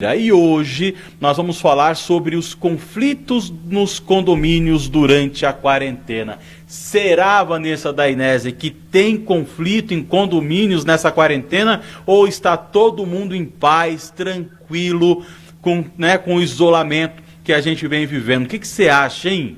E hoje nós vamos falar sobre os conflitos nos condomínios durante a quarentena. Será, Vanessa Dainese, que tem conflito em condomínios nessa quarentena ou está todo mundo em paz, tranquilo, com o isolamento que a gente vem vivendo? O que você acha, hein?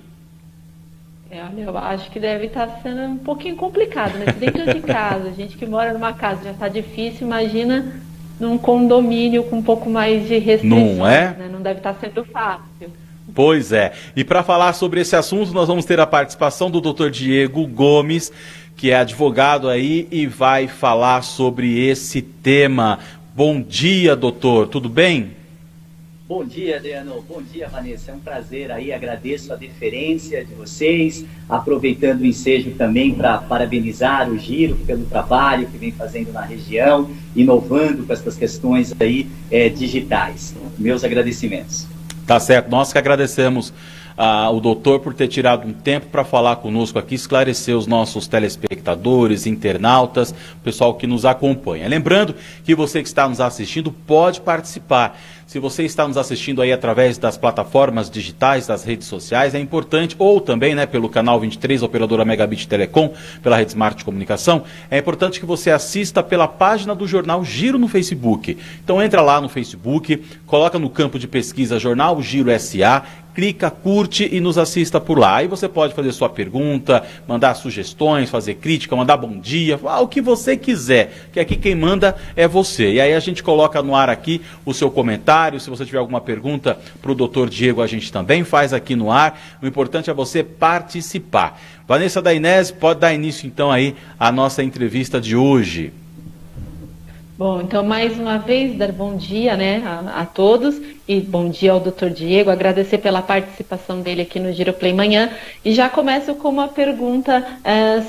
Olha, eu acho que deve estar sendo um pouquinho complicado, né? Se dentro de casa, a gente que mora numa casa já está difícil, imagina num condomínio com um pouco mais de restrições, Não é? né? Não deve estar sendo fácil. Pois é. E para falar sobre esse assunto, nós vamos ter a participação do Dr. Diego Gomes, que é advogado aí e vai falar sobre esse tema. Bom dia, doutor. Tudo bem? Bom dia, Adriano. Bom dia, Vanessa. É um prazer aí, agradeço a deferência de vocês, aproveitando o ensejo também para parabenizar o Giro pelo trabalho que vem fazendo na região, inovando com essas questões aí digitais. Meus agradecimentos. Tá certo, nós que agradecemos o doutor por ter tirado um tempo para falar conosco aqui, esclarecer os nossos telespectadores, internautas, o pessoal que nos acompanha. Lembrando que você que está nos assistindo pode participar. Se você está nos assistindo aí através das plataformas digitais, das redes sociais, é importante, ou também pelo canal 23, operadora Megabit Telecom, pela Rede Smart de Comunicação, é importante que você assista pela página do Jornal Giro no Facebook. Então entra lá no Facebook, coloca no campo de pesquisa Jornal Giro SA, clica, curte e nos assista por lá. Aí você pode fazer sua pergunta, mandar sugestões, fazer crítica, mandar bom dia, o que você quiser, que aqui quem manda é você. E aí a gente coloca no ar aqui o seu comentário, se você tiver alguma pergunta para o doutor Diego, a gente também faz aqui no ar. O importante é você participar. Vanessa Dainese, pode dar início então aí à nossa entrevista de hoje. Bom, então mais uma vez dar bom dia a todos e bom dia ao Dr. Diego, agradecer pela participação dele aqui no Giro Play Manhã e já começo com uma pergunta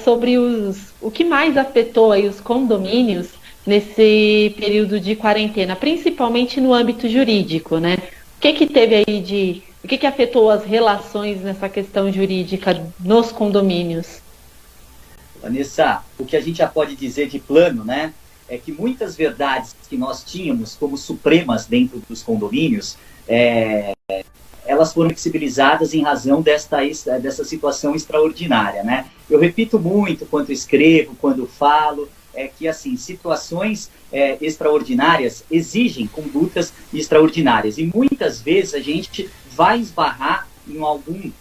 sobre o que mais afetou aí os condomínios nesse período de quarentena, principalmente no âmbito jurídico, né? O que teve aí o que afetou as relações nessa questão jurídica nos condomínios? Vanessa, o que a gente já pode dizer de plano, é que muitas verdades que nós tínhamos como supremas dentro dos condomínios, elas foram flexibilizadas em razão dessa situação extraordinária, Eu repito muito quando escrevo, quando falo, que assim, situações extraordinárias exigem condutas extraordinárias e muitas vezes a gente vai esbarrar em algum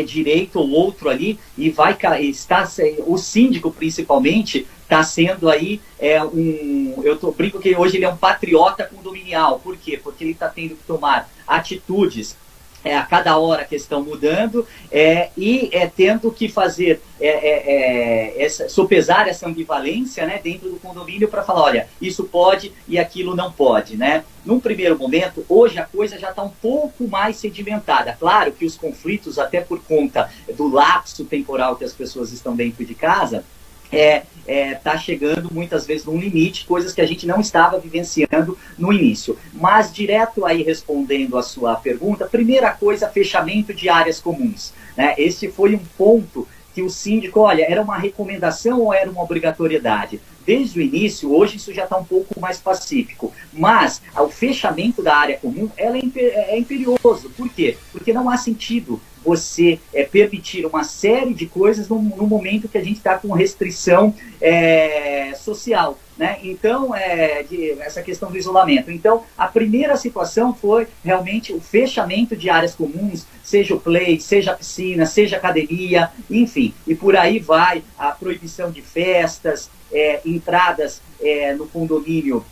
direito ou outro ali e o síndico principalmente está sendo aí brinco que hoje ele é um patriota condominial. Por quê? Porque ele está tendo que tomar atitudes a cada hora a questão mudando e tendo que fazer sopesar essa ambivalência dentro do condomínio para falar, olha, isso pode e aquilo não pode, Num primeiro momento, hoje a coisa já está um pouco mais sedimentada. Claro que os conflitos, até por conta do lapso temporal que as pessoas estão dentro de casa, tá chegando muitas vezes num limite, coisas que a gente não estava vivenciando no início. Mas direto aí respondendo a sua pergunta, primeira coisa, fechamento de áreas comuns. Esse foi um ponto que o síndico, olha, era uma recomendação ou era uma obrigatoriedade? Desde o início, hoje isso já está um pouco mais pacífico, mas o fechamento da área comum é imperioso. Por quê? Porque não há sentido você permitir uma série de coisas no momento que a gente está com restrição social, Então, essa questão do isolamento. Então, a primeira situação foi realmente o fechamento de áreas comuns, seja o play, seja a piscina, seja a academia, enfim, e por aí vai a proibição de festas, entradas no condomínio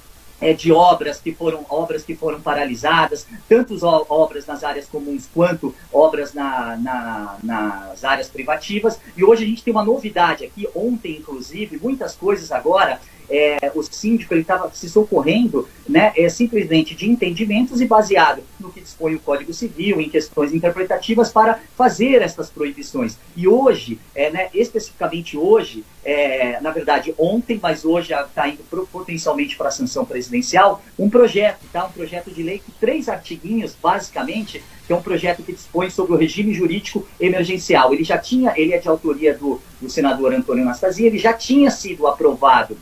de obras que foram paralisadas, tanto obras nas áreas comuns quanto obras nas áreas privativas. E hoje a gente tem uma novidade aqui, ontem inclusive, muitas coisas agora, o síndico estava se socorrendo simplesmente de entendimentos e baseado no que dispõe o Código Civil, em questões interpretativas para fazer essas proibições. E hoje, especificamente hoje, na verdade ontem, mas hoje já está indo potencialmente para a sanção presidencial, um projeto de lei com 3 artiguinhos, basicamente, que é um projeto que dispõe sobre o regime jurídico emergencial. Ele é de autoria do senador Antônio Anastasia, ele já tinha sido aprovado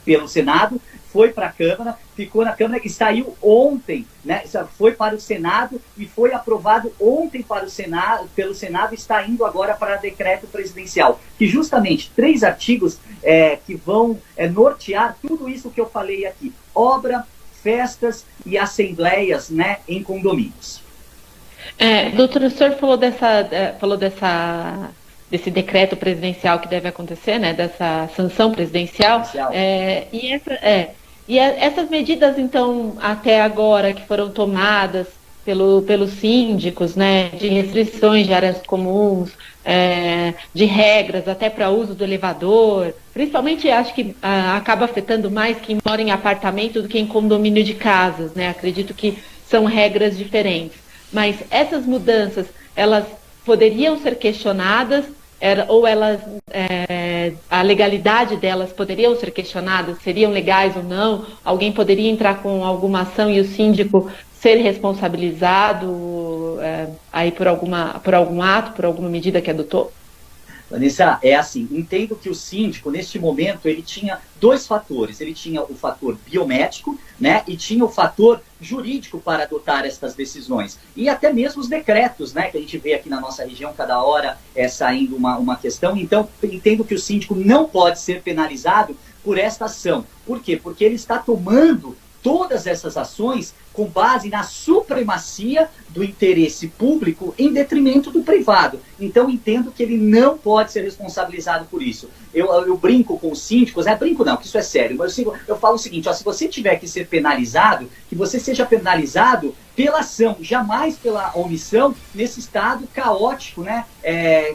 pelo Senado, foi para a Câmara, ficou na Câmara e saiu ontem, né? Foi para o Senado e foi aprovado ontem para o Senado, pelo Senado, e está indo agora para decreto presidencial, que justamente 3 artigos que vão nortear tudo isso que eu falei aqui: obra, festas e assembleias, né, em condomínios. Doutor, o senhor falou desse decreto presidencial que deve acontecer, né, dessa sanção presidencial, e essas medidas, então, até agora, que foram tomadas pelos síndicos, né, de restrições de áreas comuns, de regras até para uso do elevador, principalmente acho que acaba afetando mais quem mora em apartamento do que em condomínio de casas, né, acredito que são regras diferentes, mas essas mudanças, elas poderiam ser questionadas, ou elas, a legalidade delas poderiam ser questionadas, seriam legais ou não? Alguém poderia entrar com alguma ação e o síndico ser responsabilizado aí por algum ato, por alguma medida que adotou? Vanessa, é assim, entendo que o síndico, neste momento, ele tinha 2 fatores. Ele tinha o fator biométrico, né, e tinha o fator jurídico para adotar estas decisões. E até mesmo os decretos, né, que a gente vê aqui na nossa região, cada hora saindo uma questão. Então, entendo que o síndico não pode ser penalizado por esta ação. Por quê? Porque ele está tomando todas essas ações com base na supremacia do interesse público em detrimento do privado. Então, entendo que ele não pode ser responsabilizado por isso. Eu brinco com os síndicos, brinco não, que isso é sério, mas eu falo o seguinte, se você tiver que ser penalizado, que você seja penalizado pela ação, jamais pela omissão, nesse estado caótico, né,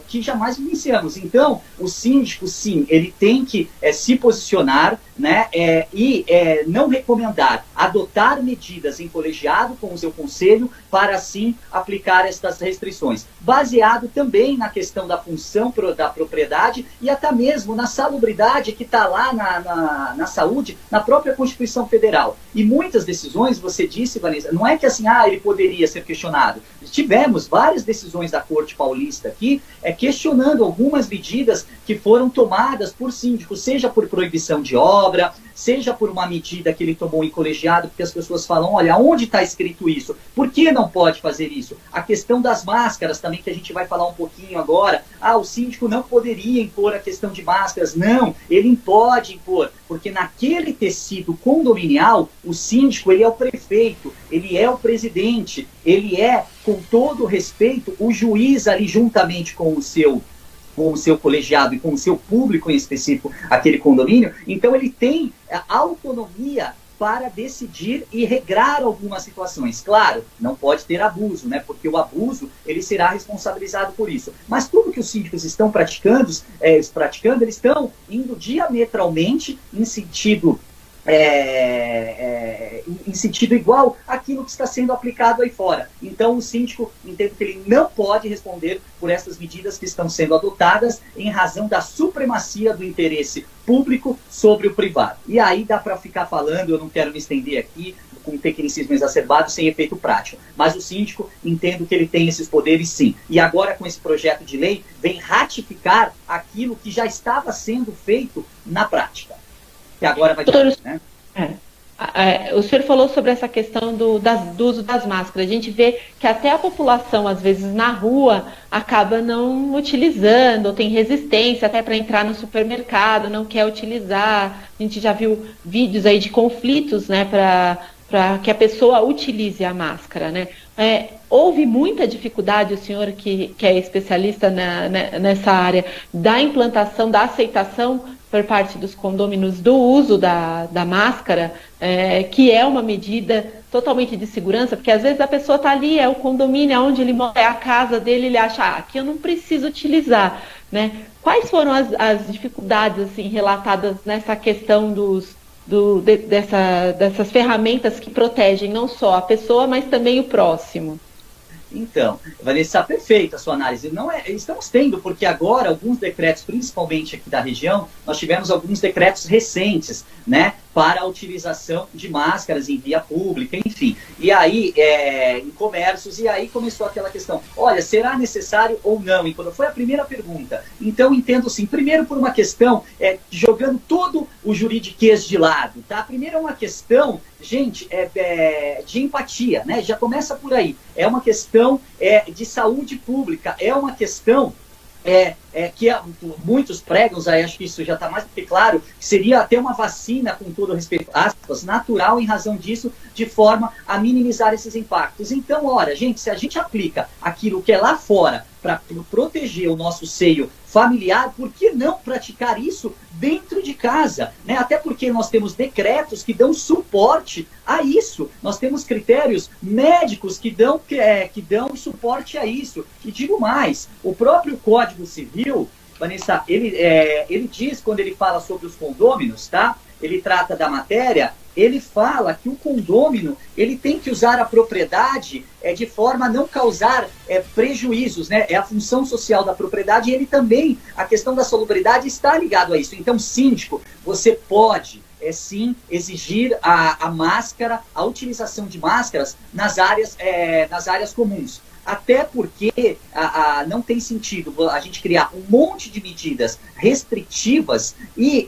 que jamais vivenciamos. Então, o síndico, sim, ele tem que se posicionar, né, e não recomendar, adotar medidas em colegiado com o seu conselho para, assim, aplicar estas restrições. Baseado também na questão da função da propriedade e até mesmo na salubridade que está lá na saúde, na própria Constituição Federal. E muitas decisões, você disse, Vanessa, não é que assim, ele poderia ser questionado. Tivemos várias decisões da Corte Paulista aqui, questionando algumas medidas que foram tomadas por síndicos, seja por proibição de obra, seja por uma medida que ele tomou em colegiado, porque as pessoas falam, olha, onde está escrito isso? Por que não pode fazer isso? A questão das máscaras também, que a gente vai falar um pouquinho agora. O síndico não poderia impor a questão de máscaras. Não, ele pode impor, porque naquele tecido condominial, o síndico, ele é o prefeito, ele é o presidente, ele é, com todo respeito, o juiz ali juntamente com o seu colegiado e com o seu público em específico, aquele condomínio. Então ele tem autonomia para decidir e regrar algumas situações. Claro, não pode ter abuso, né? Porque o abuso, ele será responsabilizado por isso. Mas tudo que os síndicos estão praticando, eles estão indo diametralmente em sentido igual àquilo que está sendo aplicado aí fora. Então o síndico, entende que ele não pode responder por essas medidas que estão sendo adotadas em razão da supremacia do interesse público sobre o privado. E aí dá para ficar falando, eu não quero me estender aqui com tecnicismo exacerbado, sem efeito prático. Mas o síndico, entendo que ele tem esses poderes sim. E agora com esse projeto de lei, vem ratificar aquilo que já estava sendo feito na prática. Que agora vai ter, né? O senhor falou sobre essa questão do uso das máscaras. A gente vê que até a população, às vezes, na rua, acaba não utilizando, ou tem resistência até para entrar no supermercado, não quer utilizar. A gente já viu vídeos aí de conflitos, né, para que a pessoa utilize a máscara, né? Houve muita dificuldade, o senhor que é especialista nessa área, da implantação, da aceitação por parte dos condôminos do uso da máscara, que é uma medida totalmente de segurança, porque às vezes a pessoa está ali, é o condomínio onde ele mora, é a casa dele, ele acha, aqui eu não preciso utilizar, né? Quais foram as dificuldades assim, relatadas nessa questão dessas ferramentas que protegem não só a pessoa, mas também o próximo? Então, Vanessa, perfeita a sua análise. Estamos tendo, porque agora alguns decretos, principalmente aqui da região, nós tivemos alguns decretos recentes, né, para a utilização de máscaras em via pública, enfim. E aí, em comércios, e aí começou aquela questão, olha, será necessário ou não? E quando foi a primeira pergunta. Então, entendo assim, primeiro por uma questão, jogando todo o juridiquês de lado, tá? Primeiro é uma questão, gente, de empatia, né? Já começa por aí. É uma questão de saúde pública, é uma questão que muitos pregam, acho que isso já está mais do que claro, que seria até uma vacina, com todo respeito, aspas, natural em razão disso, de forma a minimizar esses impactos. Então, ora, gente, se a gente aplica aquilo que é lá fora para proteger o nosso seio familiar, por que não praticar isso dentro de casa? Né? Até porque nós temos decretos que dão suporte a isso. Nós temos critérios médicos que dão suporte a isso. E digo mais, o próprio Código Civil, Vanessa, ele diz, quando ele fala sobre os condôminos, tá? Ele trata da matéria, ele fala que o condômino ele tem que usar a propriedade de forma a não causar prejuízos, né? É a função social da propriedade e ele também, a questão da salubridade está ligado a isso. Então, síndico, você pode sim exigir a máscara, a utilização de máscaras nas áreas comuns. Até porque não tem sentido a gente criar um monte de medidas restritivas e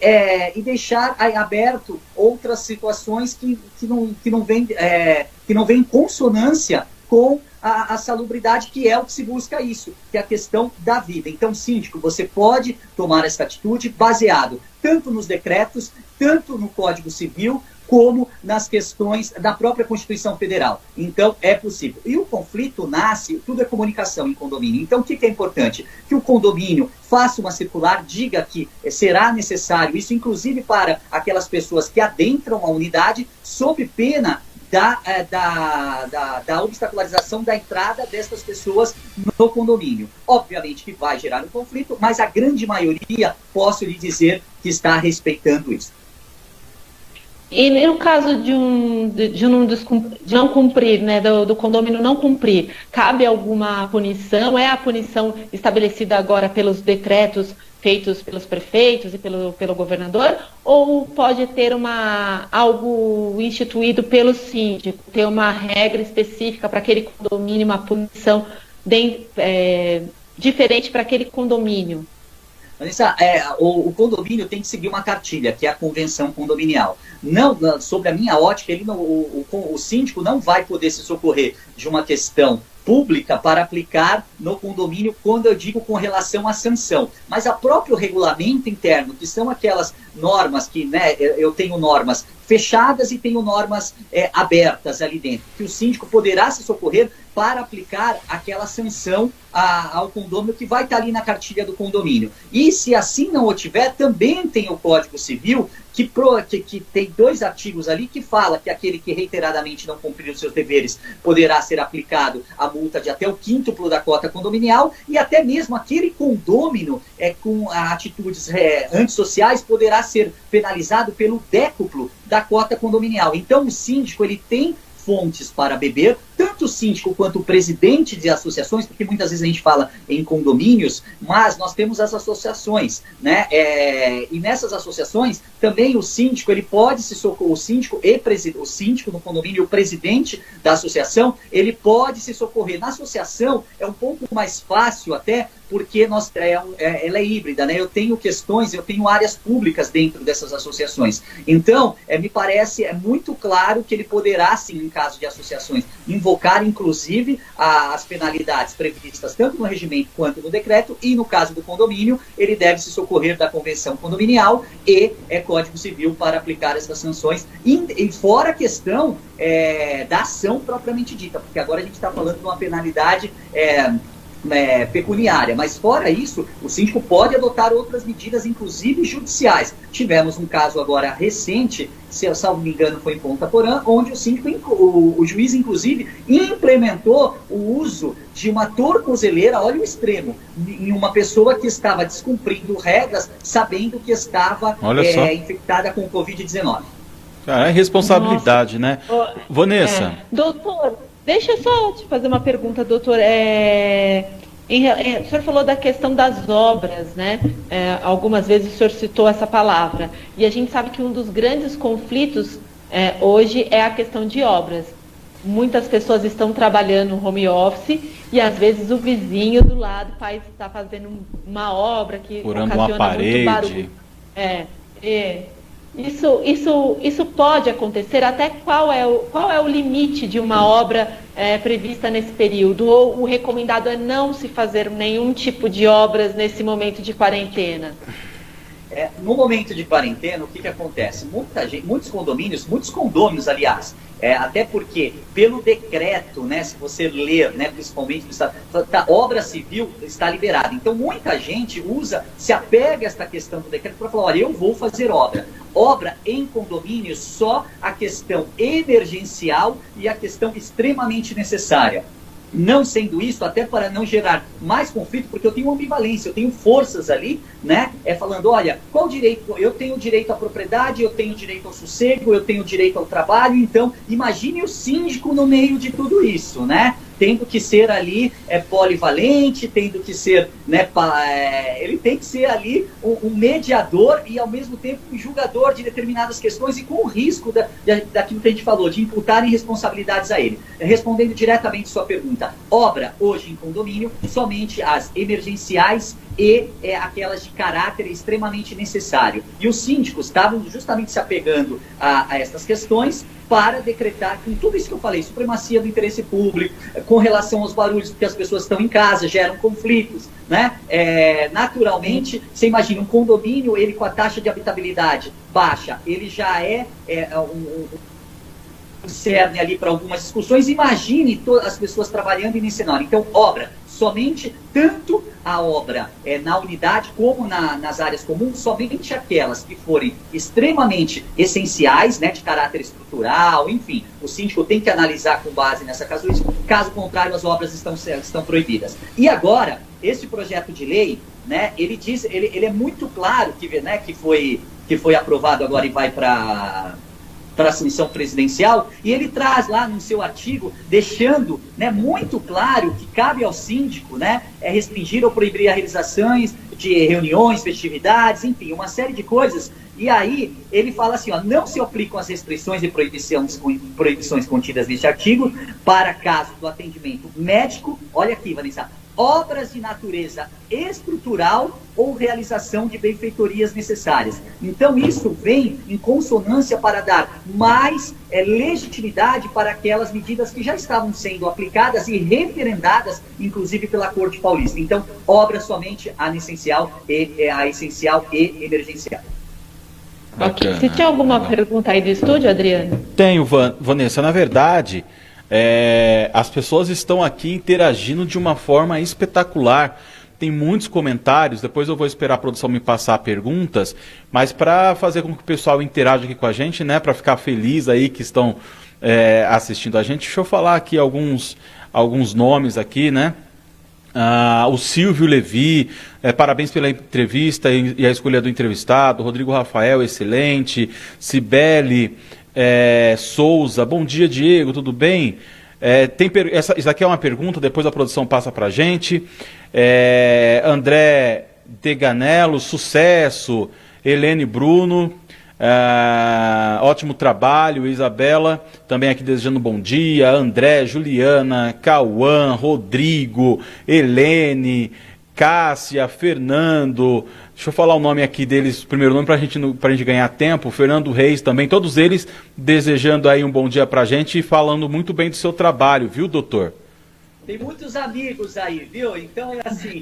deixar aberto outras situações que não vêm em consonância com a salubridade, que é o que se busca isso, que é a questão da vida. Então, síndico, você pode tomar essa atitude baseado tanto nos decretos, tanto no Código Civil, como nas questões da própria Constituição Federal. Então, é possível. E o conflito nasce, tudo é comunicação em condomínio. Então, o que é importante? Que o condomínio faça uma circular, diga que será necessário, isso inclusive para aquelas pessoas que adentram a unidade, sob pena da obstacularização da entrada dessas pessoas no condomínio. Obviamente que vai gerar um conflito, mas a grande maioria, posso lhe dizer, que está respeitando isso. E no caso de não cumprir, né, do condomínio não cumprir, cabe alguma punição? É a punição estabelecida agora pelos decretos feitos pelos prefeitos e pelo governador? Ou pode ter algo instituído pelo síndico, ter uma regra específica para aquele condomínio, uma punição diferente para aquele condomínio? Vanessa, o condomínio tem que seguir uma cartilha, que é a convenção condominial. Não, sobre a minha ótica, o síndico não vai poder se socorrer de uma questão pública para aplicar no condomínio, quando eu digo com relação à sanção. Mas a próprio regulamento interno, que são aquelas normas que, né, eu tenho normas fechadas e tenho normas abertas ali dentro, que o síndico poderá se socorrer para aplicar aquela sanção ao condomínio que vai estar ali na cartilha do condomínio. E se assim não o tiver, também tem o Código Civil, que tem 2 artigos ali que fala que aquele que reiteradamente não cumprir os seus deveres poderá ser aplicado a multa de até o quíntuplo da cota condominial, e até mesmo aquele condômino com atitudes antissociais poderá ser penalizado pelo décuplo da cota condominial. Então o síndico ele tem fontes para beber, tanto o síndico quanto o presidente de associações, porque muitas vezes a gente fala em condomínios, mas nós temos as associações, né? E nessas associações também o síndico ele pode se socorrer, o síndico no condomínio, o presidente da associação, ele pode se socorrer. Na associação é um pouco mais fácil até, porque ela é híbrida, né? Eu tenho áreas públicas dentro dessas associações. Então, me parece muito claro que ele poderá, sim, em caso de associações, invocar, inclusive, as penalidades previstas tanto no regimento quanto no decreto, e no caso do condomínio, ele deve se socorrer da convenção condominial e Código Civil para aplicar essas sanções, e fora a questão da ação propriamente dita, porque agora a gente está falando de uma penalidade pecuniária, mas fora isso, o síndico pode adotar outras medidas, inclusive judiciais. Tivemos um caso agora recente, se eu salvo me engano foi em Ponta Porã, onde o juiz inclusive implementou o uso de uma tornozeleira, olha o extremo, em uma pessoa que estava descumprindo regras, sabendo que estava infectada com Covid-19. Cara, é responsabilidade, né? Vanessa. Doutor, deixa eu só te fazer uma pergunta, doutor. O senhor falou da questão das obras, né? Algumas vezes o senhor citou essa palavra. E a gente sabe que um dos grandes conflitos hoje é a questão de obras. Muitas pessoas estão trabalhando no home office e às vezes o vizinho do lado, o pai está fazendo uma obra que ocasiona muito barulho. Isso pode acontecer. Até qual é o limite de uma obra prevista nesse período? Ou o recomendado é não se fazer nenhum tipo de obras nesse momento de quarentena? No momento de quarentena, o que acontece? Muitos condôminos, aliás, até porque pelo decreto, né, se você ler, né, principalmente obra civil está liberada. Então muita gente se apega a esta questão do decreto para falar, olha, eu vou fazer obra. Obra em condomínio, só a questão emergencial e a questão extremamente necessária. Não sendo isso, até para não gerar mais conflito, porque eu tenho ambivalência, eu tenho forças ali, né? Falando, olha, qual direito? Eu tenho direito à propriedade, eu tenho direito ao sossego, eu tenho direito ao trabalho. Então, imagine o síndico no meio de tudo isso, né? Tendo que ser ali polivalente, tendo que ser, né, ele tem que ser ali um mediador e ao mesmo tempo um julgador de determinadas questões e com o risco daquilo que a gente falou, de imputarem responsabilidades a ele. Respondendo diretamente sua pergunta, obra hoje em condomínio, somente as emergenciais e aquelas de caráter extremamente necessário. E os síndicos estavam justamente se apegando a essas questões para decretar, com tudo isso que eu falei, supremacia do interesse público, com relação aos barulhos, porque as pessoas estão em casa, geram conflitos, né? Naturalmente, você imagina, um condomínio, ele com a taxa de habitabilidade baixa, ele já cerne ali para algumas discussões. Imagine as pessoas trabalhando e nesse cenário. Então, obra, somente tanto a obra na unidade como nas áreas comuns, somente aquelas que forem extremamente essenciais, né, de caráter estrutural, enfim, o síndico tem que analisar com base nessa casuística, caso contrário as obras estão proibidas. E agora, este projeto de lei, né, ele é muito claro que foi aprovado agora e vai para a sanção presidencial, e ele traz lá no seu artigo, deixando, né, muito claro que cabe ao síndico, né, restringir ou proibir as realizações de reuniões, festividades, enfim, uma série de coisas. E aí ele fala assim, não se aplicam as restrições e proibições contidas neste artigo para caso do atendimento médico, olha aqui, Vanessa, obras de natureza estrutural ou realização de benfeitorias necessárias. Então isso vem em consonância para dar mais legitimidade para aquelas medidas que já estavam sendo aplicadas e referendadas, inclusive pela Corte Paulista. Então, obra somente a essencial e emergencial. Ok. Se tem alguma pergunta aí do estúdio, Adriano? Tenho, Vanessa. Na verdade, as pessoas estão aqui interagindo de uma forma espetacular. Tem muitos comentários, depois eu vou esperar a produção me passar perguntas, mas para fazer com que o pessoal interaja aqui com a gente, né, para ficar feliz aí que estão assistindo a gente, deixa eu falar aqui alguns nomes aqui, né? O Silvio Levi, parabéns pela entrevista e a escolha do entrevistado. Rodrigo Rafael, excelente. Cibele Souza, bom dia, Diego, tudo bem? Isso aqui é uma pergunta, depois a produção passa para a gente. André Deganello, sucesso. Helene Bruno, ótimo trabalho. Isabela, também aqui desejando bom dia. André, Juliana, Cauã, Rodrigo, Helene, Cássia, Fernando. Deixa eu falar o nome aqui deles, primeiro nome, para a gente ganhar tempo. Fernando Reis também, todos eles desejando aí um bom dia para a gente e falando muito bem do seu trabalho, viu, doutor? Tem muitos amigos aí, viu? Então, assim,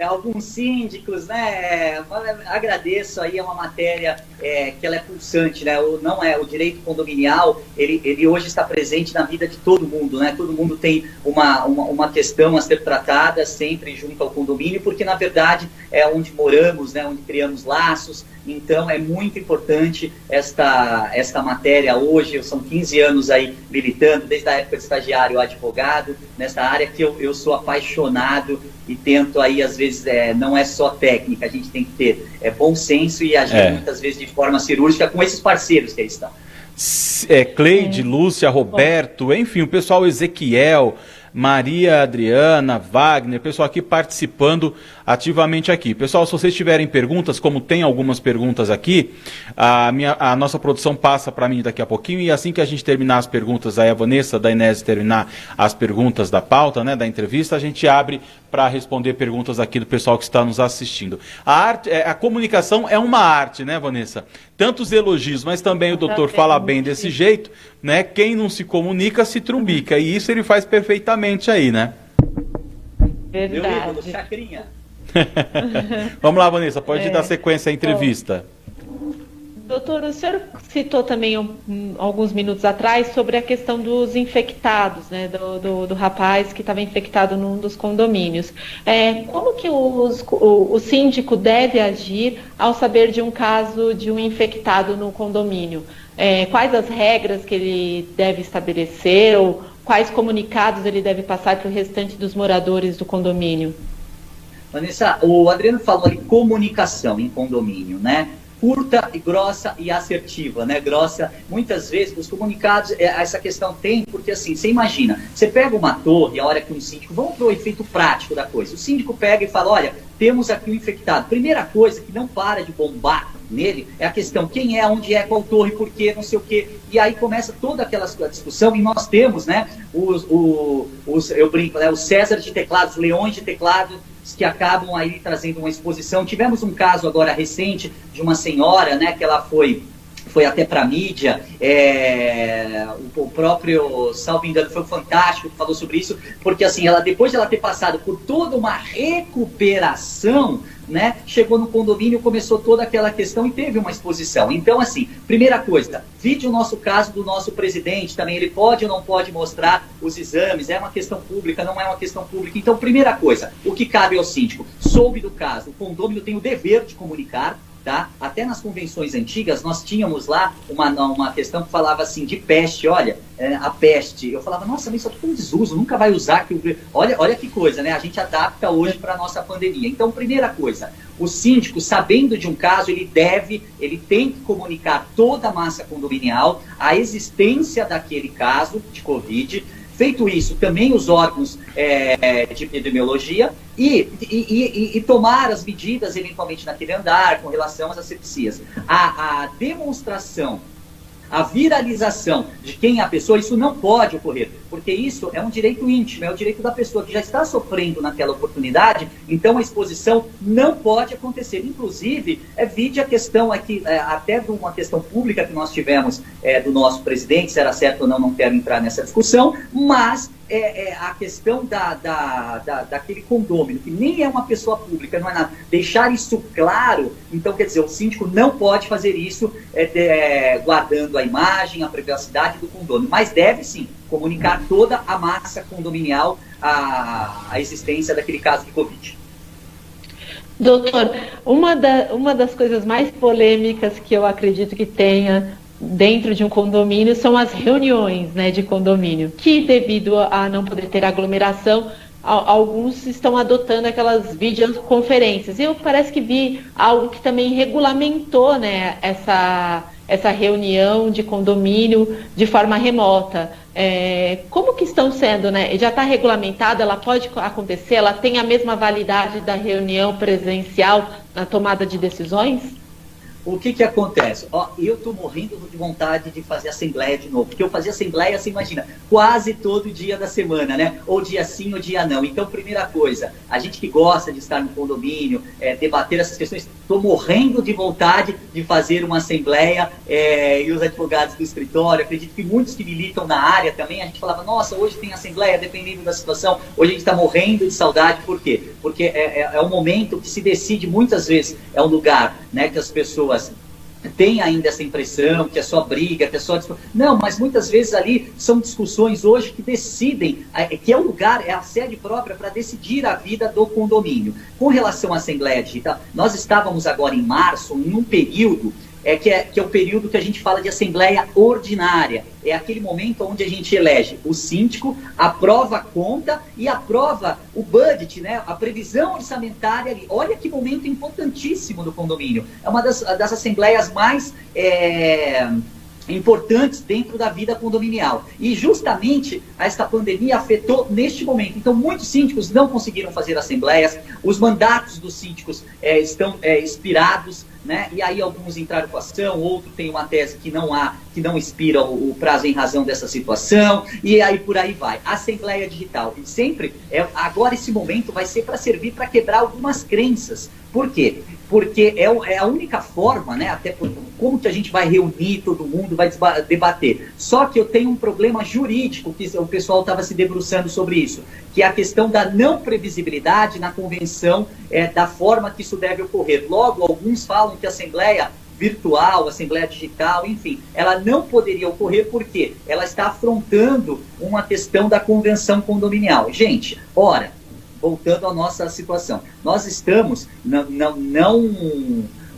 alguns síndicos, né? Agradeço aí, é uma matéria que ela é pulsante, né? O direito condominial, ele hoje está presente na vida de todo mundo, né? Todo mundo tem uma questão a ser tratada sempre junto ao condomínio, porque, na verdade, é onde moramos, né? Onde criamos laços. Então, é muito importante esta matéria hoje. São 15 anos aí militando, desde a época de estagiário a advogado, nessa área que eu sou apaixonado e tento aí, às vezes, não é só técnica, a gente tem que ter bom senso e agir muitas vezes de forma cirúrgica com esses parceiros que aí estão. Cleide, Lúcia, Roberto, enfim, o pessoal, Ezequiel, Maria Adriana, Wagner, pessoal aqui participando ativamente aqui. Pessoal, se vocês tiverem perguntas, como tem algumas perguntas aqui, a nossa produção passa para mim daqui a pouquinho, e assim que a gente terminar as perguntas, aí a Vanessa da Inés terminar as perguntas da pauta, né, da entrevista, a gente abre para responder perguntas aqui do pessoal que está nos assistindo. A comunicação é uma arte, né, Vanessa? Tantos elogios, mas também o doutor fala bem desse jeito, né? Quem não se comunica se trumbica, e isso ele faz perfeitamente aí, né? Meu ídolo, Chacrinha. Vamos lá, Vanessa, pode dar sequência à entrevista. Doutor, o senhor citou também alguns minutos atrás sobre a questão dos infectados, né, do rapaz que estava infectado num dos condomínios. Como que o síndico deve agir ao saber de um caso de um infectado no condomínio? Quais as regras que ele deve estabelecer ou quais comunicados ele deve passar para o restante dos moradores do condomínio? Vanessa, o Adriano falou ali comunicação em condomínio, né? Curta e grossa e assertiva, né? Grossa, muitas vezes, os comunicados, essa questão tem, porque assim, você imagina, você pega uma torre, a hora que um síndico, vamos para o efeito prático da coisa, o síndico pega e fala, olha, temos aqui um infectado. Primeira coisa que não para de bombar nele é a questão, quem é, onde é, qual torre, por quê, não sei o quê, e aí começa toda aquela discussão, e nós temos, né, eu brinco, né, os César de teclados, os leões de teclado, que acabam aí trazendo uma exposição. Tivemos um caso agora recente de uma senhora, né, que ela foi até para a mídia, o próprio, salvo engano, foi o Fantástico que falou sobre isso, porque assim, ela, depois de ela ter passado por toda uma recuperação, né, chegou no condomínio, começou toda aquela questão e teve uma exposição. Então, assim, primeira coisa, vide o nosso caso do nosso presidente também, ele pode ou não pode mostrar os exames, é uma questão pública, não é uma questão pública. Então, primeira coisa, o que cabe ao síndico? Soube do caso, o condomínio tem o dever de comunicar, tá? Até nas convenções antigas, nós tínhamos lá uma questão que falava assim, de peste, olha, a peste. Eu falava, nossa, mas isso aqui é um desuso, nunca vai usar. Olha que coisa, né? A gente adapta hoje para a nossa pandemia. Então, primeira coisa, o síndico, sabendo de um caso, ele tem que comunicar toda a massa condominial a existência daquele caso de Covid. Feito isso, também os órgãos de epidemiologia e tomar as medidas, eventualmente, naquele andar, com relação às asepsias. A demonstração, a viralização de quem é a pessoa, isso não pode ocorrer, porque isso é um direito íntimo, é o direito da pessoa que já está sofrendo naquela oportunidade, então a exposição não pode acontecer. Inclusive, vide a questão aqui, até de uma questão pública que nós tivemos do nosso presidente, se era certo ou não quero entrar nessa discussão, mas a questão daquele condômino, que nem é uma pessoa pública, não é nada, deixar isso claro. Então, quer dizer, o síndico não pode fazer isso guardando a imagem, a privacidade do condômino, mas deve sim comunicar toda a massa condominial a existência daquele caso de Covid. Doutor, uma das coisas mais polêmicas que eu acredito que tenha dentro de um condomínio são as reuniões, né, de condomínio, que devido a não poder ter aglomeração, alguns estão adotando aquelas videoconferências. Eu parece que vi algo que também regulamentou, né, essa reunião de condomínio de forma remota. Como que estão sendo, né? Já está regulamentada, ela pode acontecer, ela tem a mesma validade da reunião presencial na tomada de decisões? O que acontece? Eu estou morrendo de vontade de fazer assembleia de novo, porque eu fazia assembleia, você imagina, quase todo dia da semana, né? Ou dia sim, ou dia não. Então, primeira coisa, a gente que gosta de estar no condomínio, debater essas questões, estou morrendo de vontade de fazer uma assembleia, e os advogados do escritório, acredito que muitos que militam na área também, a gente falava, nossa, hoje tem assembleia, dependendo da situação, hoje a gente está morrendo de saudade, por quê? Porque é um momento que se decide, muitas vezes, é um lugar, né, que as pessoas tem ainda essa impressão que é só briga, que é só... Não, mas muitas vezes ali são discussões hoje que decidem, que é o lugar, é a sede própria para decidir a vida do condomínio. Com relação à Assembleia Digital, nós estávamos agora em março, em um período que é o período que a gente fala de assembleia ordinária. É aquele momento onde a gente elege o síndico, aprova a conta e aprova o budget, né? A previsão orçamentária ali. Olha que momento importantíssimo do condomínio. É uma das assembleias mais importantes dentro da vida condominial. E justamente esta pandemia afetou neste momento. Então, muitos síndicos não conseguiram fazer assembleias, os mandatos dos síndicos estão expirados, né? E aí alguns entraram com ação, outro tem uma tese que não expira o prazo em razão dessa situação, e aí por aí vai. Assembleia digital. E sempre, agora esse momento vai ser para servir para quebrar algumas crenças. Por quê? Porque é a única forma, né, até como que a gente vai reunir todo mundo, vai debater. Só que eu tenho um problema jurídico, que o pessoal estava se debruçando sobre isso, que é a questão da não previsibilidade na convenção, da forma que isso deve ocorrer. Logo, alguns falam que a Assembleia virtual, Assembleia digital, enfim, ela não poderia ocorrer porque ela está afrontando uma questão da convenção condominial. Gente, ora, voltando à nossa situação, nós estamos,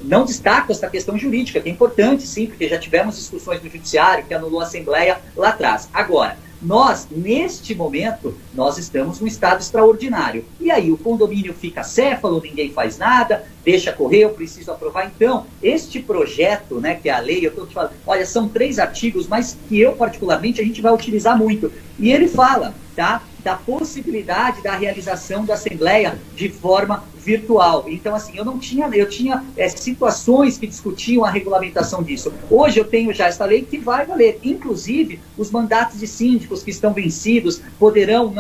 não destaco essa questão jurídica, que é importante, sim, porque já tivemos discussões no judiciário que anulou a Assembleia lá atrás. Agora, nós, neste momento, nós estamos num estado extraordinário. E aí, o condomínio fica céfalo, ninguém faz nada, deixa correr, eu preciso aprovar. Então, este projeto, né, que é a lei, eu estou te falando, olha, são 3 artigos, mas que eu, particularmente, a gente vai utilizar muito. E ele fala, tá, da possibilidade da realização da Assembleia de forma virtual. Então, assim, eu tinha situações que discutiam a regulamentação disso. Hoje eu tenho já essa lei que vai valer. Inclusive, os mandatos de síndicos que estão vencidos poderão,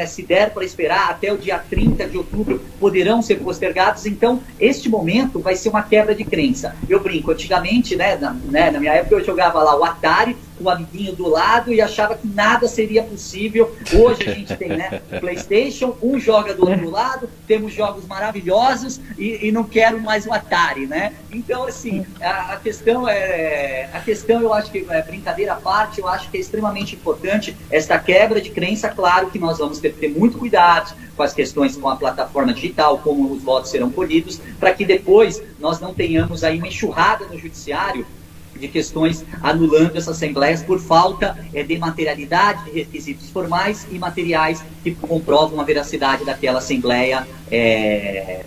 se der para esperar até o dia 30 de outubro, poderão ser postergados. Então, este momento vai ser uma quebra de crença. Eu brinco, antigamente, na minha época, eu jogava lá o Atari, com o amiguinho do lado e achava que nada seria possível. Hoje a gente tem, o PlayStation, um joga do outro lado, temos jogos maravilhosos e não quero mais o Atari, né? Então, assim, a questão eu acho que, brincadeira à parte, eu acho que é extremamente importante esta quebra de crença. Claro que nós vamos ter que ter muito cuidado com as questões com a plataforma digital, como os votos serão colhidos, para que depois nós não tenhamos aí uma enxurrada no judiciário de questões anulando essas assembleias por falta de materialidade, de requisitos formais e materiais que comprovam a veracidade daquela assembleia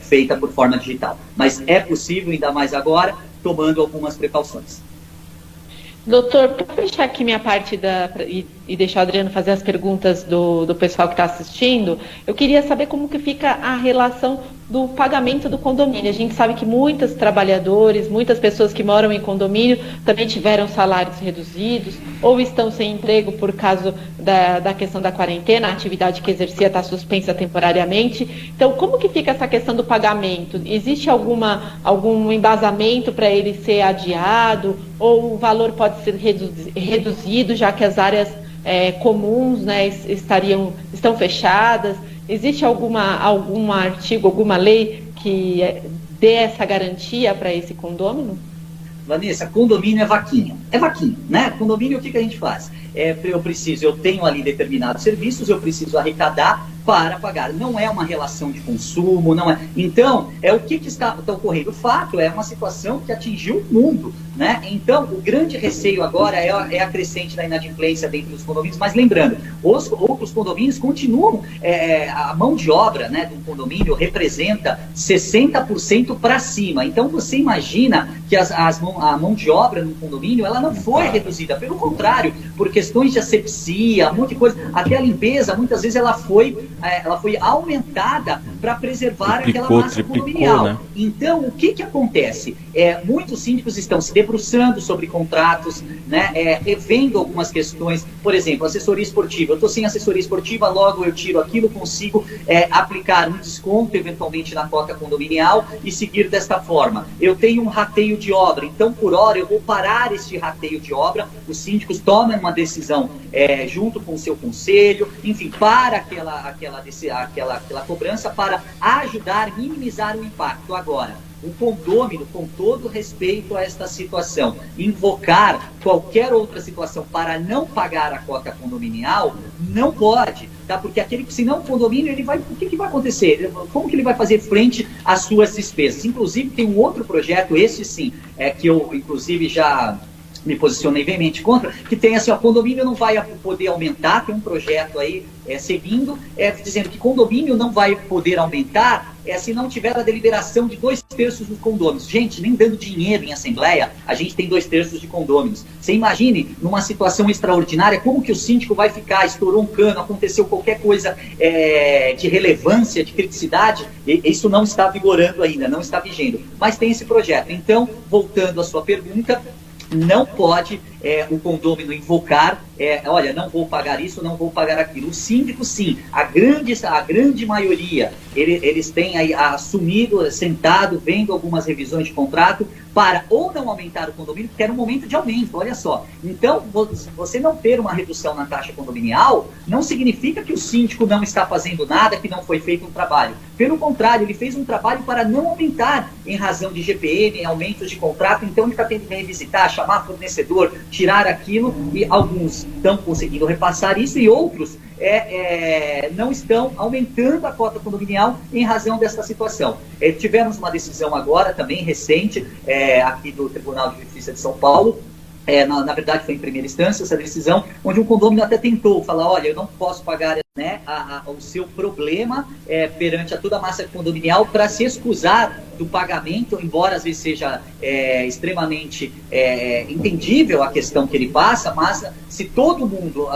feita por forma digital. Mas é possível, ainda mais agora, tomando algumas precauções. Doutor, para fechar aqui minha parte e deixar o Adriano fazer as perguntas do pessoal que está assistindo, eu queria saber como que fica a relação do pagamento do condomínio. A gente sabe que muitos trabalhadores, muitas pessoas que moram em condomínio também tiveram salários reduzidos ou estão sem emprego por causa da questão da quarentena, a atividade que exercia está suspensa temporariamente. Então, como que fica essa questão do pagamento? Existe algum embasamento para ele ser adiado ou o valor pode ser reduzido, já que as áreas comuns, né, estão fechadas? Existe algum artigo, alguma lei que dê essa garantia para esse condômino? Vanessa, condomínio é vaquinha. É vaquinha, né? Condomínio, o que a gente faz? Eu tenho ali determinados serviços, eu preciso arrecadar para pagar. Não é uma relação de consumo, não é. Então, o que está ocorrendo? O fato é uma situação que atingiu o mundo, né? Então, o grande receio agora é a crescente da inadimplência dentro dos condomínios, mas lembrando, os outros condomínios continuam, a mão de obra, né, do condomínio representa 60% para cima. Então, você imagina que a mão de obra no condomínio, ela não foi reduzida, pelo contrário, por questões de asepsia, um monte de coisa, até a limpeza, muitas vezes ela foi aumentada para preservar aquela massa condominial. Né? Então, o que acontece? Muitos síndicos estão se debruçando sobre contratos, né, revendo algumas questões. Por exemplo, assessoria esportiva. Eu estou sem assessoria esportiva, logo eu tiro aquilo, consigo aplicar um desconto, eventualmente, na cota condominial e seguir desta forma. Eu tenho um rateio de obra, então, por hora, eu vou parar este rateio de obra. Os síndicos tomam uma decisão junto com o seu conselho, enfim, para aquela cobrança para ajudar a minimizar o impacto. Agora, o condômino, com todo respeito a esta situação, invocar qualquer outra situação para não pagar a cota condominial, não pode, tá? Porque senão o condomínio, o que vai acontecer? Como que ele vai fazer frente às suas despesas? Inclusive, tem um outro projeto, esse sim, que eu, inclusive, já me posicionei veemente contra, que tem assim, o condomínio não vai poder aumentar, tem um projeto aí seguindo, dizendo que condomínio não vai poder aumentar se não tiver a deliberação de 2/3 dos condôminos. Gente, nem dando dinheiro em assembleia, a gente tem 2/3 de condôminos. Você imagine, numa situação extraordinária, como que o síndico vai ficar? Estourou um cano, aconteceu qualquer coisa de relevância, de criticidade, isso não está vigorando ainda, não está vigendo. Mas tem esse projeto. Então, voltando à sua pergunta, não pode o condômino invocar, olha, não vou pagar isso, não vou pagar aquilo. O síndico, sim, a grande maioria, eles têm aí assumido, sentado, vendo algumas revisões de contrato, para ou não aumentar o condomínio, porque era um momento de aumento, olha só. Então, você não ter uma redução na taxa condominial, não significa que o síndico não está fazendo nada, que não foi feito um trabalho. Pelo contrário, ele fez um trabalho para não aumentar em razão de GPM, aumentos de contrato, então ele está tendo que revisitar, chamar fornecedor, tirar aquilo, e alguns estão conseguindo repassar isso, e outros não estão aumentando a cota condominial em razão dessa situação. Tivemos uma decisão agora, também recente, aqui do Tribunal de Justiça de São Paulo, na verdade foi em primeira instância essa decisão, onde um condomínio até tentou falar, olha, eu não posso pagar o seu problema perante a toda a massa condominial para se excusar do pagamento, embora às vezes seja extremamente entendível a questão que ele passa, mas se todo mundo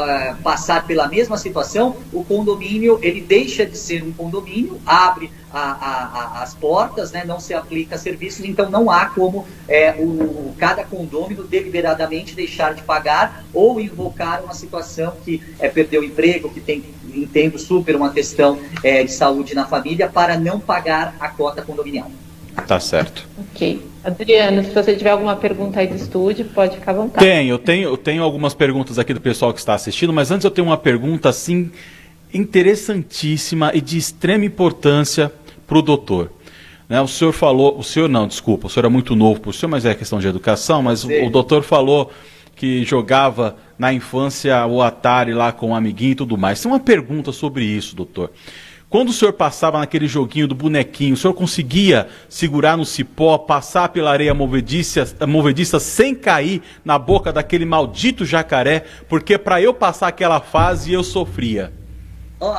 passar pela mesma situação, o condomínio ele deixa de ser um condomínio, abre as portas, né, não se aplica serviços, então não há como cada condômino deliberadamente deixar de pagar ou invocar uma situação que perdeu o emprego, que tem, entendo super, uma questão de saúde na família, para não pagar a cota condominial. Tá certo. Ok. Adriano, se você tiver alguma pergunta aí do estúdio, pode ficar à vontade. Eu tenho algumas perguntas aqui do pessoal que está assistindo, mas antes eu tenho uma pergunta, assim, interessantíssima e de extrema importância para o doutor. O senhor falou, o senhor é muito novo para o senhor, mas é questão de educação, mas o doutor falou que jogava na infância o Atari lá com um amiguinho e tudo mais. Tem uma pergunta sobre isso, doutor. Quando o senhor passava naquele joguinho do bonequinho, o senhor conseguia segurar no cipó, passar pela areia movediça sem cair na boca daquele maldito jacaré? Porque para eu passar aquela fase eu sofria.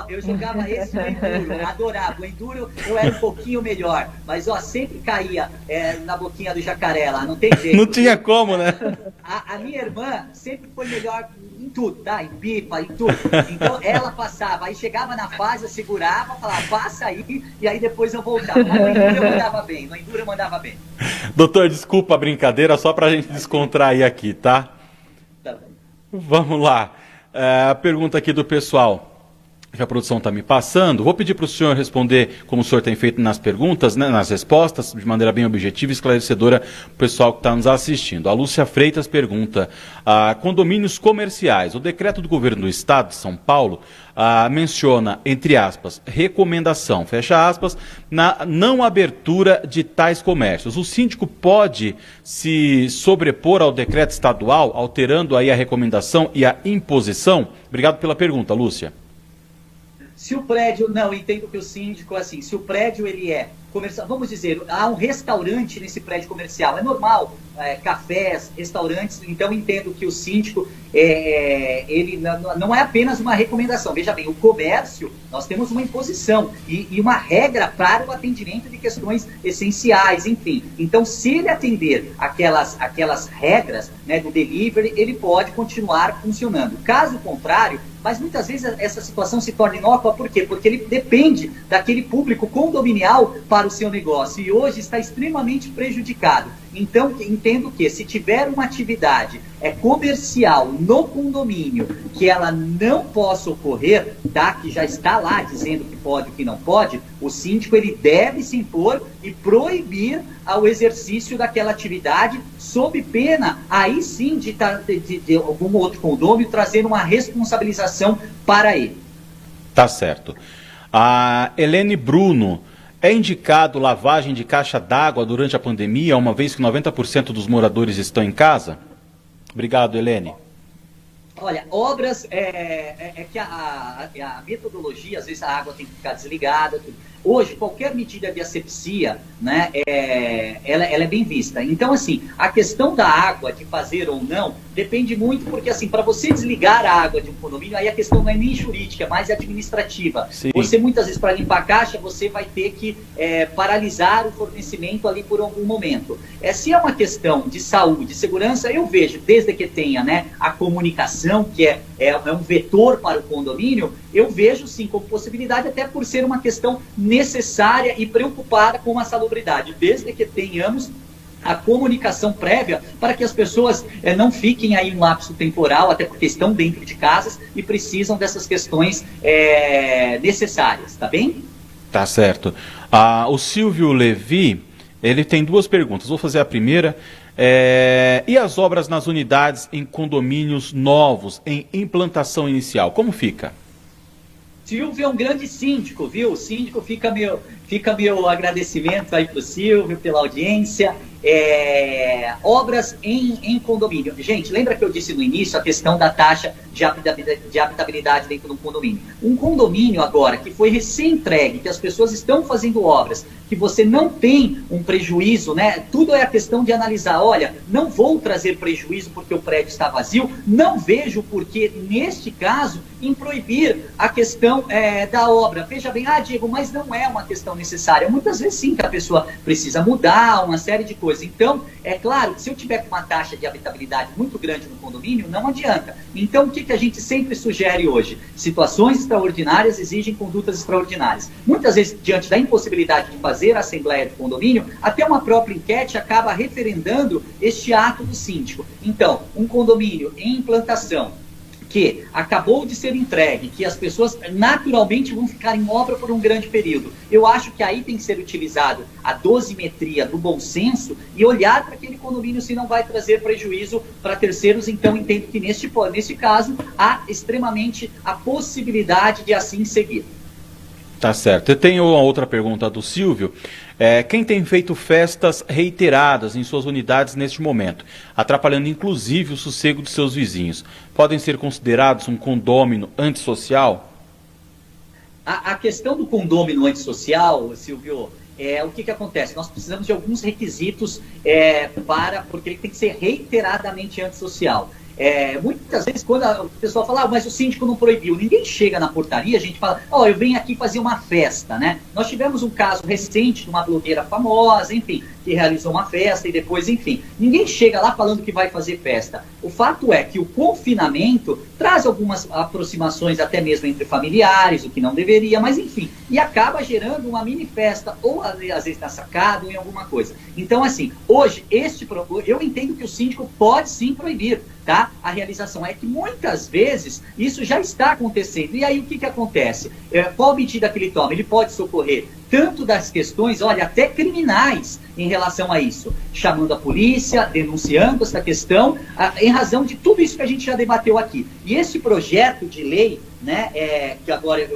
Eu jogava esse no Enduro, adorava. O Enduro eu era um pouquinho melhor, mas sempre caía na boquinha do jacaré lá, não tem jeito. Não tinha como, né? A minha irmã sempre foi melhor em tudo, tá? Em pipa, em tudo. Então ela passava, aí chegava na fase, eu segurava, falava, passa aí, e aí depois eu voltava. Mas no Enduro eu mandava bem, Doutor, desculpa a brincadeira, só pra gente descontrair aqui, tá? Tá bem. Vamos lá. A pergunta aqui do pessoal que a produção está me passando. Vou pedir para o senhor responder, como o senhor tem feito nas perguntas, né, nas respostas, de maneira bem objetiva e esclarecedora para o pessoal que está nos assistindo. A Lúcia Freitas pergunta, condomínios comerciais. O decreto do governo do estado de São Paulo menciona, entre aspas, recomendação, fecha aspas, na não abertura de tais comércios. O síndico pode se sobrepor ao decreto estadual, alterando aí a recomendação e a imposição? Obrigado pela pergunta, Lúcia. Se o prédio, não, entendo que o síndico, assim, se o prédio ele é comercial, vamos dizer, há um restaurante nesse prédio comercial, é normal, cafés, restaurantes, então entendo que o síndico, ele não é apenas uma recomendação. Veja bem, o comércio, nós temos uma imposição e uma regra para o atendimento de questões essenciais, enfim. Então, se ele atender aquelas regras, né, do delivery, ele pode continuar funcionando. Caso contrário, mas muitas vezes essa situação se torna inócua, por quê? Porque ele depende daquele público condominial para o seu negócio e hoje está extremamente prejudicado. Então, entendo que se tiver uma atividade comercial no condomínio que ela não possa ocorrer, tá? Que já está lá dizendo que pode e que não pode, o síndico ele deve se impor e proibir o exercício daquela atividade sob pena, aí sim, de algum outro condomínio trazer uma responsabilização para ele. Tá certo. A Helene Bruno, é indicado lavagem de caixa d'água durante a pandemia, uma vez que 90% dos moradores estão em casa? Obrigado, Helene. Olha, obras, que a metodologia, às vezes a água tem que ficar desligada, tudo. hoje qualquer medida de asepsia, né, ela é bem vista. Então, assim, a questão da água, de fazer ou não, depende muito, porque assim, para você desligar a água de um condomínio, aí a questão não é nem jurídica, é mais administrativa. Sim. Você, muitas vezes, para limpar a caixa, você vai ter que paralisar o fornecimento ali por algum momento. Se é uma questão de saúde, segurança, eu vejo, desde que tenha, né, a comunicação, que é um vetor para o condomínio, eu vejo sim como possibilidade, até por ser uma questão necessária e preocupada com a salubridade, desde que tenhamos a comunicação prévia para que as pessoas não fiquem aí em um lapso temporal, até porque estão dentro de casas e precisam dessas questões necessárias, tá bem? Tá certo. O Silvio Levi, ele tem duas perguntas. Vou fazer a primeira. E as obras nas unidades em condomínios novos, em implantação inicial, como fica? Silvio é um grande síndico, viu? O síndico, fica meu agradecimento aí para o Silvio pela audiência. Obras em condomínio. Gente, lembra que eu disse no início a questão da taxa de habitabilidade dentro de um condomínio? Um condomínio agora que foi recém-entregue, que as pessoas estão fazendo obras, que você não tem um prejuízo, né? Tudo é a questão de analisar. Olha, não vou trazer prejuízo porque o prédio está vazio, não vejo porquê, neste caso, em proibir a questão da obra. Veja bem, Diego, mas não é uma questão necessária. Muitas vezes sim que a pessoa precisa mudar uma série de coisas. Então, é claro que se eu tiver com uma taxa de habitabilidade muito grande no condomínio, não adianta. Então, o que a gente sempre sugere hoje? Situações extraordinárias exigem condutas extraordinárias. Muitas vezes, diante da impossibilidade de fazer a assembleia de condomínio, até uma própria enquete acaba referendando este ato do síndico. Então, um condomínio em implantação, que acabou de ser entregue, que as pessoas naturalmente vão ficar em obra por um grande período. Eu acho que aí tem que ser utilizado a dosimetria do bom senso e olhar para aquele condomínio se não vai trazer prejuízo para terceiros. Então, entendo que neste caso há extremamente a possibilidade de assim seguir. Tá certo. Eu tenho uma outra pergunta do Silvio. Quem tem feito festas reiteradas em suas unidades neste momento, atrapalhando inclusive o sossego dos seus vizinhos, podem ser considerados um condômino antissocial? A questão do condômino antissocial, Silvio, o que acontece? Nós precisamos de alguns requisitos porque ele tem que ser reiteradamente antissocial. Muitas vezes quando o pessoal fala, mas o síndico não proibiu, ninguém chega na portaria, a gente fala, eu venho aqui fazer uma festa, né? Nós tivemos um caso recente de uma blogueira famosa, enfim, que realizou uma festa e depois, enfim, ninguém chega lá falando que vai fazer festa. O fato é que o confinamento traz algumas aproximações até mesmo entre familiares, o que não deveria, mas enfim, e acaba gerando uma mini festa, ou às vezes na sacada ou em alguma coisa. Então, assim, hoje, eu entendo que o síndico pode sim proibir, tá? A realização é que muitas vezes isso já está acontecendo. E aí o que acontece? Qual medida que ele toma? Ele pode socorrer tanto das questões, até criminais em relação a isso, chamando a polícia, denunciando essa questão, em razão de tudo isso que a gente já debateu aqui. E esse projeto de lei, né, que agora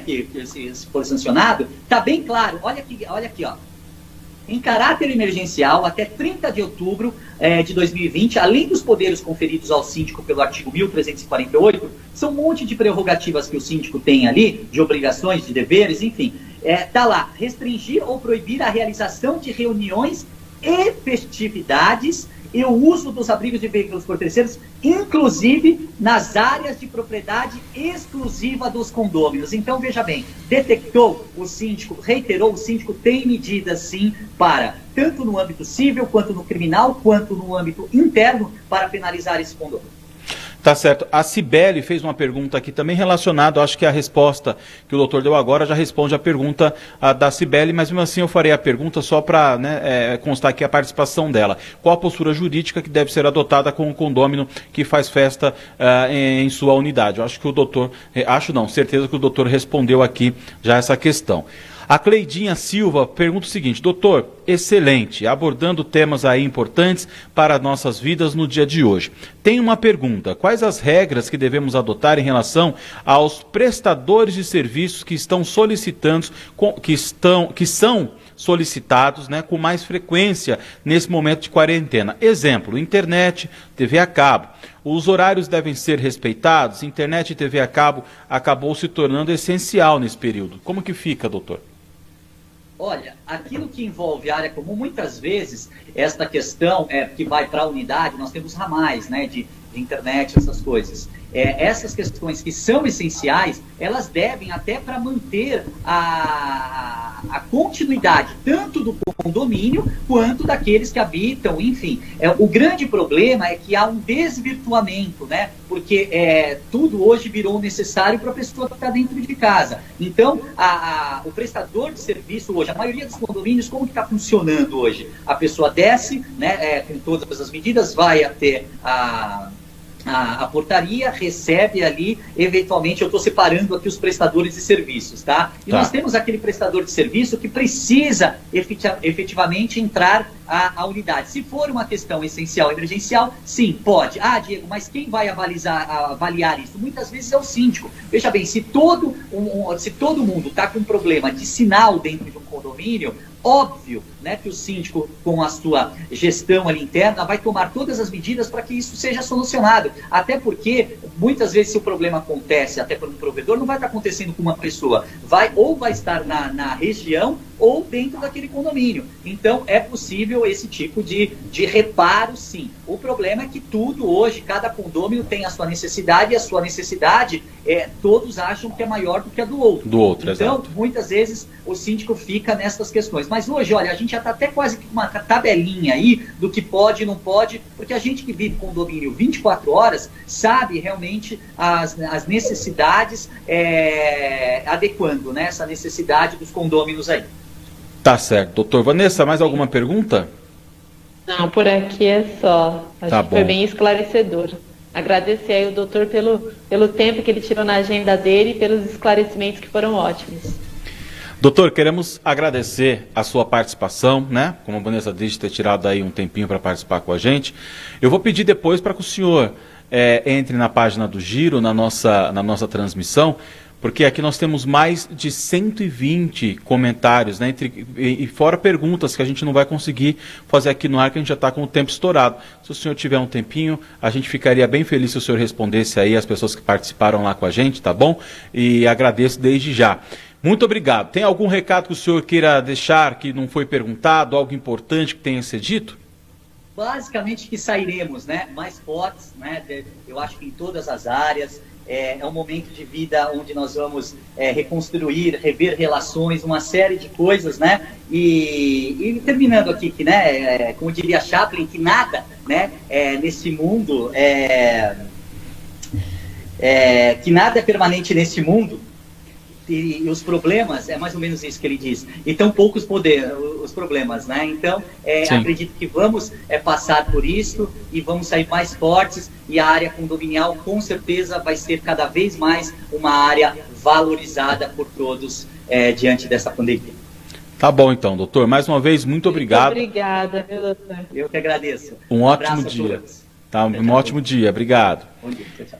que se for sancionado, está bem claro. Olha aqui, ó. Em caráter emergencial, até 30 de outubro de 2020, além dos poderes conferidos ao síndico pelo artigo 1348, são um monte de prerrogativas que o síndico tem ali, de obrigações, de deveres, enfim. Tá lá, restringir ou proibir a realização de reuniões e festividades e o uso dos abrigos de veículos por terceiros, inclusive nas áreas de propriedade exclusiva dos condôminos. Então, veja bem, detectou o síndico, reiterou, o síndico tem medidas, sim, para, tanto no âmbito civil, quanto no criminal, quanto no âmbito interno, para penalizar esse condômino. Tá certo. A Cibele fez uma pergunta aqui também relacionada, acho que a resposta que o doutor deu agora já responde a pergunta da Cibele, mas mesmo assim eu farei a pergunta só para constar aqui a participação dela. Qual a postura jurídica que deve ser adotada com o condômino que faz festa em sua unidade? Eu acho que o doutor, certeza que o doutor respondeu aqui já essa questão. A Cleidinha Silva pergunta o seguinte, doutor, excelente, abordando temas aí importantes para nossas vidas no dia de hoje. Tem uma pergunta: quais as regras que devemos adotar em relação aos prestadores de serviços que estão solicitando, que são solicitados, né, com mais frequência nesse momento de quarentena? Exemplo, internet, TV a cabo. Os horários devem ser respeitados? Internet e TV a cabo acabou se tornando essencial nesse período. Como que fica, doutor? Olha, aquilo que envolve área comum, muitas vezes, esta questão que vai para a unidade, nós temos ramais, né, de internet, essas coisas. Essas questões que são essenciais, elas devem até para manter a continuidade, tanto do condomínio, quanto daqueles que habitam, enfim. O grande problema é que há um desvirtuamento, né? Porque tudo hoje virou necessário para a pessoa que está dentro de casa. Então, o prestador de serviço hoje, a maioria dos condomínios, como que está funcionando hoje? A pessoa desce, né, com todas as medidas, vai até a portaria, recebe ali, eventualmente, eu estou separando aqui os prestadores de serviços, tá? E nós temos aquele prestador de serviço que precisa efetivamente entrar à unidade. Se for uma questão essencial, emergencial, sim, pode. Ah, Diego, mas quem vai avaliar isso? Muitas vezes é o síndico. Veja bem, se todo mundo está com um problema de sinal dentro de um condomínio, óbvio, né, que o síndico, com a sua gestão ali interna, vai tomar todas as medidas para que isso seja solucionado. Até porque, muitas vezes, se o problema acontece até por um provedor, não vai estar acontecendo com uma pessoa. Vai estar na região ou dentro daquele condomínio. Então, é possível esse tipo de reparo, sim. O problema é que tudo hoje, cada condomínio tem a sua necessidade, e a sua necessidade, todos acham que é maior do que a do outro. Então, exato. Muitas vezes, o síndico fica nessas questões. Mas hoje, olha, a gente já está até quase com uma tabelinha aí do que pode e não pode, porque a gente que vive condomínio 24 horas sabe realmente as necessidades, adequando, né, essa necessidade dos condôminos aí. Tá certo. Doutor Vanessa, mais alguma pergunta? Não, por aqui é só. Acho que foi bom. bem esclarecedor. Agradecer aí o doutor pelo tempo que ele tirou na agenda dele e pelos esclarecimentos que foram ótimos. Doutor, queremos agradecer a sua participação, né? Como a Vanessa disse, ter tirado aí um tempinho para participar com a gente. Eu vou pedir depois para que o senhor entre na página do Giro, na nossa transmissão, porque aqui nós temos mais de 120 comentários, né? E fora perguntas que a gente não vai conseguir fazer aqui no ar, que a gente já está com o tempo estourado. Se o senhor tiver um tempinho, a gente ficaria bem feliz se o senhor respondesse aí as pessoas que participaram lá com a gente, tá bom? E agradeço desde já. Muito obrigado. Tem algum recado que o senhor queira deixar que não foi perguntado, algo importante que tenha ser dito? Basicamente que sairemos, né, mais fortes, né, eu acho que em todas as áreas. É um momento de vida onde nós vamos reconstruir, rever relações, uma série de coisas, né? E terminando aqui, que, né, como diria Chaplin, que nada, né, nesse mundo, que nada é permanente nesse mundo. E os problemas, é mais ou menos isso que ele diz, e tão poucos os problemas, né? Então, acredito que vamos passar por isso e vamos sair mais fortes, e a área condominial com certeza vai ser cada vez mais uma área valorizada por todos diante dessa pandemia. Tá bom então, doutor. Mais uma vez, muito obrigado. Muito obrigada, meu doutor. Eu que agradeço. Um ótimo dia. Tá, um ótimo dia. Obrigado. Bom dia. Tchau, tchau.